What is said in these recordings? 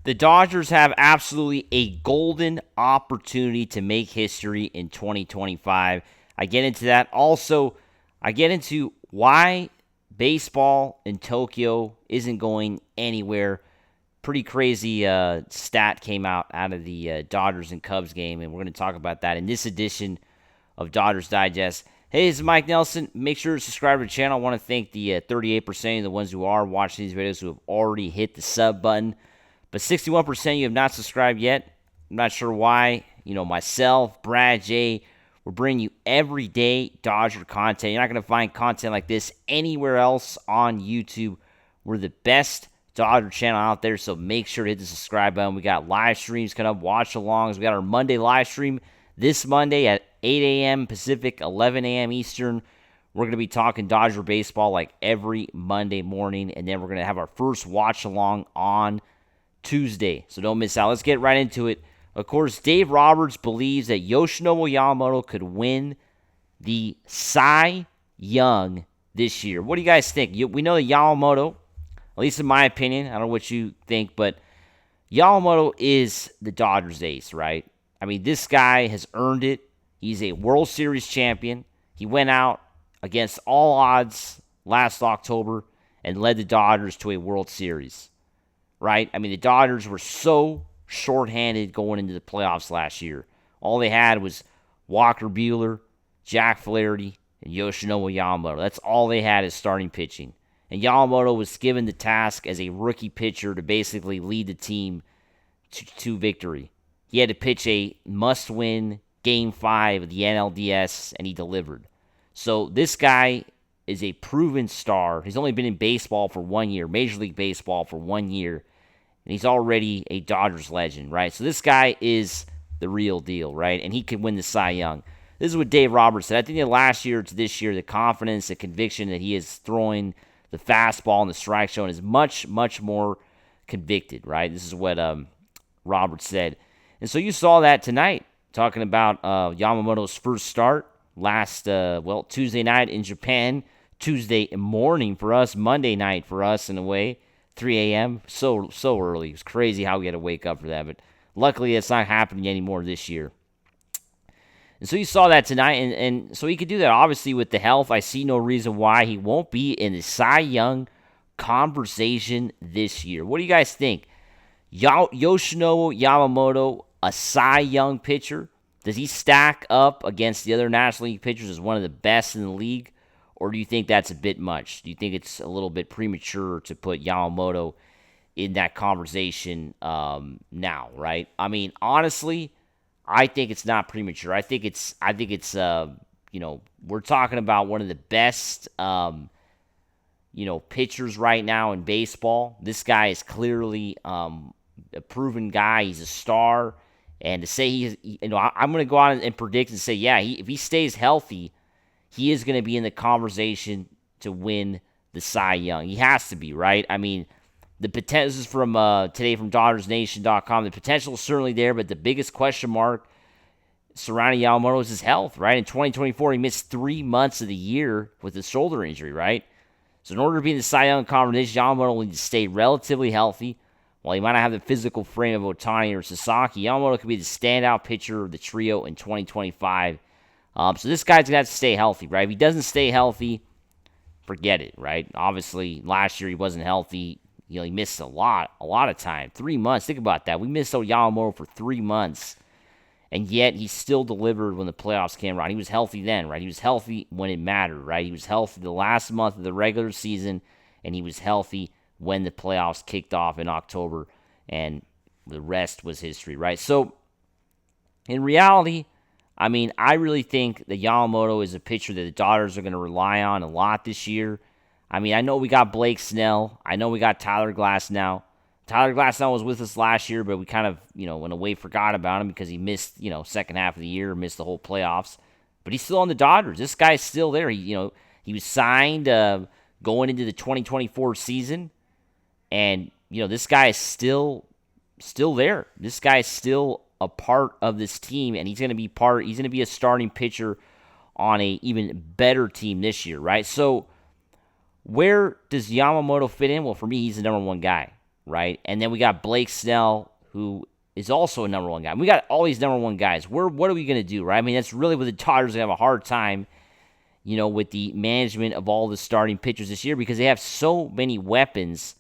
The Dodgers have absolutely a golden opportunity to make history in 2025. I get into that. Also, I get into why baseball in Tokyo isn't going anywhere. Pretty crazy stat came out of the Dodgers and Cubs game, and we're going to talk about that in this edition of Dodgers Digest. Hey, this is Mike Nelson. Make sure to subscribe to the channel. I want to thank the 38% of the ones who are watching these videos who have already hit the sub button. But 61% you have not subscribed yet. I'm not sure why. Myself, Brad, Jay, we're bringing you everyday Dodger content. You're not going to find content like this anywhere else on YouTube. We're the best Dodger channel out there, so make sure to hit the subscribe button. We got live streams coming up, watch-alongs. We got our Monday live stream this Monday at 8 a.m. Pacific, 11 a.m. Eastern. We're going to be talking Dodger baseball like every Monday morning, and then we're going to have our first watch-along on Tuesday, so don't miss out. Let's get right into it. Of course, Dave Roberts believes that Yoshinobu Yamamoto could win the Cy Young this year. What do you guys think? We know that Yamamoto, at least in my opinion, I don't know what you think, but Yamamoto is the Dodgers ace, right? I mean, this guy has earned it. He's a World Series champion. He went out against all odds last October and led the Dodgers to a World Series. Right? I mean, the Dodgers were so shorthanded going into the playoffs last year. All they had was Walker Buehler, Jack Flaherty, and Yoshinobu Yamamoto. That's all they had as starting pitching. And Yamamoto was given the task as a rookie pitcher to basically lead the team to victory. He had to pitch a must-win Game 5 of the NLDS, and he delivered. So this guy is a proven star. He's only been in baseball for 1 year, Major League Baseball for 1 year, and he's already a Dodgers legend, right? So this guy is the real deal, right? And he could win the Cy Young. This is what Dave Roberts said. I think that last year to this year, the confidence, the conviction that he is throwing the fastball and the strike zone is much, much more convicted, right? This is what Roberts said. And so you saw that tonight, talking about Yamamoto's first start last, Tuesday night in Japan. Tuesday morning for us, Monday night for us in a way, 3 a.m. So early. It was crazy how we had to wake up for that, but luckily it's not happening anymore this year. And so you saw that tonight, and so he could do that. Obviously with the health, I see no reason why he won't be in the Cy Young conversation this year. What do you guys think? Yoshinobu Yamamoto, a Cy Young pitcher? Does he stack up against the other National League pitchers as one of the best in the league? Or do you think that's a bit much? Do you think it's a little bit premature to put Yamamoto in that conversation now, right? I mean, honestly, I think it's not premature. I think it's we're talking about one of the best, pitchers right now in baseball. This guy is clearly a proven guy. He's a star. And to say I'm going to go out and predict and say, if he stays healthy, he is going to be in the conversation to win the Cy Young. He has to be, right? I mean, the potential, this is from today from DodgersNation.com. The potential is certainly there, but the biggest question mark surrounding Yamamoto is his health, right? In 2024, he missed 3 months of the year with a shoulder injury, right? So in order to be in the Cy Young conversation, Yamamoto needs to stay relatively healthy. While he might not have the physical frame of Ohtani or Sasaki, Yamamoto could be the standout pitcher of the trio in 2025. So this guy's going to have to stay healthy, right? If he doesn't stay healthy, forget it, right? Obviously, last year he wasn't healthy. He missed a lot of time. 3 months. Think about that. We missed Yamamoto for 3 months, and yet he still delivered when the playoffs came around. He was healthy then, right? He was healthy when it mattered, right? He was healthy the last month of the regular season, and he was healthy when the playoffs kicked off in October, and the rest was history, right? So, in reality, I mean, I really think that Yamamoto is a pitcher that the Dodgers are going to rely on a lot this year. I mean, I know we got Blake Snell. I know we got Tyler Glasnow. Tyler Glasnow was with us last year, but we kind of, in a way forgot about him because he missed, second half of the year, missed the whole playoffs. But he's still on the Dodgers. This guy's still there. He was signed going into the 2024 season. And, this guy is still there. This guy is still a part of this team, and he's going to be a starting pitcher on a even better team this year, right? So where does Yamamoto fit in? Well, for me, he's the number one guy. right? And then we got Blake Snell, who is also a number one guy. We got all these number one guys. What are we going to do, right? I mean, that's really what the Dodgers have a hard time, with the management of all the starting pitchers this year because they have so many weapons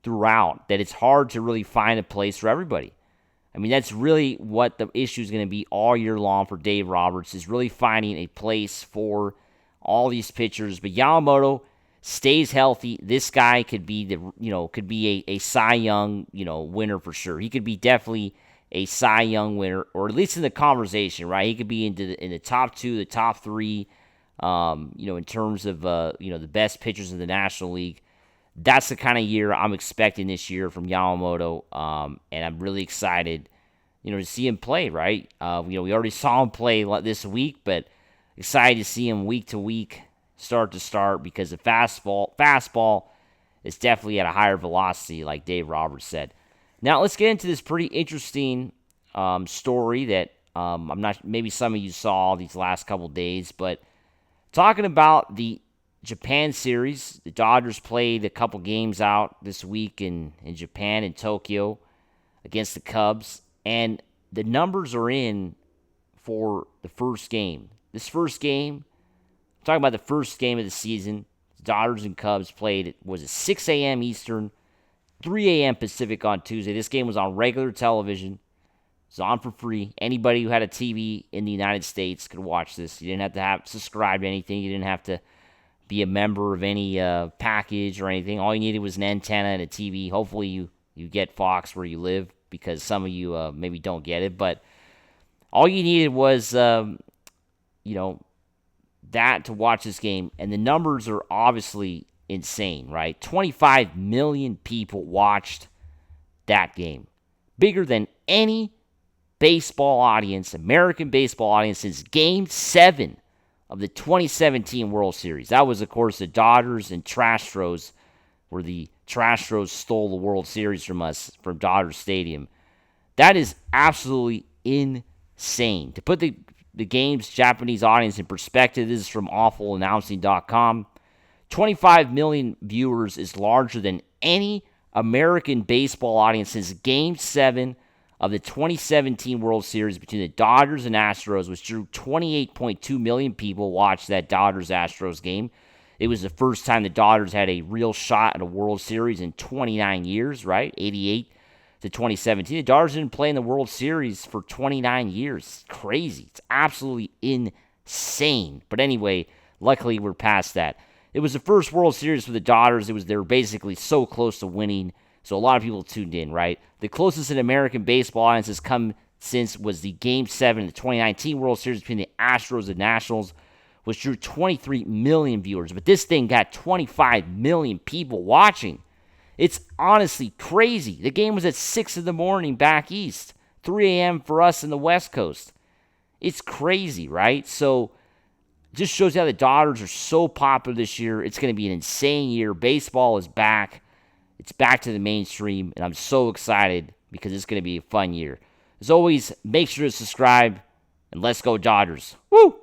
throughout that it's hard to really find a place for everybody. I mean, that's really what the issue is going to be all year long for Dave Roberts, is really finding a place for all these pitchers. But Yamamoto stays healthy. This guy could be a Cy Young, winner for sure. He could be definitely a Cy Young winner, or at least in the conversation, right? He could be in the top two, the top three, in terms of the best pitchers in the National League. That's the kind of year I'm expecting this year from Yamamoto, and I'm really excited, to see him play, right? We already saw him play this week, but excited to see him week to week, start to start, because the fastball is definitely at a higher velocity, like Dave Roberts said. Now, let's get into this pretty interesting story that maybe some of you saw these last couple days, but talking about the Japan series. The Dodgers played a couple games out this week in Japan, in Tokyo, against the Cubs. And the numbers are in for the first game. This first game, I'm talking about the first game of the season. The Dodgers and Cubs played, was it 6 a.m. Eastern, 3 a.m. Pacific on Tuesday. This game was on regular television. It's on for free. Anybody who had a TV in the United States could watch this. You didn't have to subscribe to anything. You didn't have to be a member of any package or anything. All you needed was an antenna and a TV. Hopefully you get Fox where you live, because some of you maybe don't get it. But all you needed was, that to watch this game. And the numbers are obviously insane, right? 25 million people watched that game. Bigger than any baseball audience, American baseball audience, since Game 7 of the 2017 World Series. That was, of course, the Dodgers and Trastros, where the Trastros stole the World Series from us from Dodger Stadium. That is absolutely insane. To put the game's Japanese audience in perspective, this is from awfulannouncing.com. 25 million viewers is larger than any American baseball audience since Game 7 of the 2017 World Series between the Dodgers and Astros, which drew 28.2 million people watched that Dodgers-Astros game. It was the first time the Dodgers had a real shot at a World Series in 29 years, right? 88 to 2017. The Dodgers didn't play in the World Series for 29 years. It's crazy. It's absolutely insane. But anyway, luckily we're past that. It was the first World Series for the Dodgers. They were basically so close to winning. So a lot of people tuned in, right? The closest an American baseball audience has come since was the Game 7 of the 2019 World Series between the Astros and Nationals, which drew 23 million viewers. But this thing got 25 million people watching. It's honestly crazy. The game was at 6 in the morning back east, 3 a.m. for us in the West Coast. It's crazy, right? So just shows you how the Dodgers are so popular this year. It's going to be an insane year. Baseball is back. It's back to the mainstream, and I'm so excited because it's going to be a fun year. As always, make sure to subscribe, and let's go Dodgers. Woo!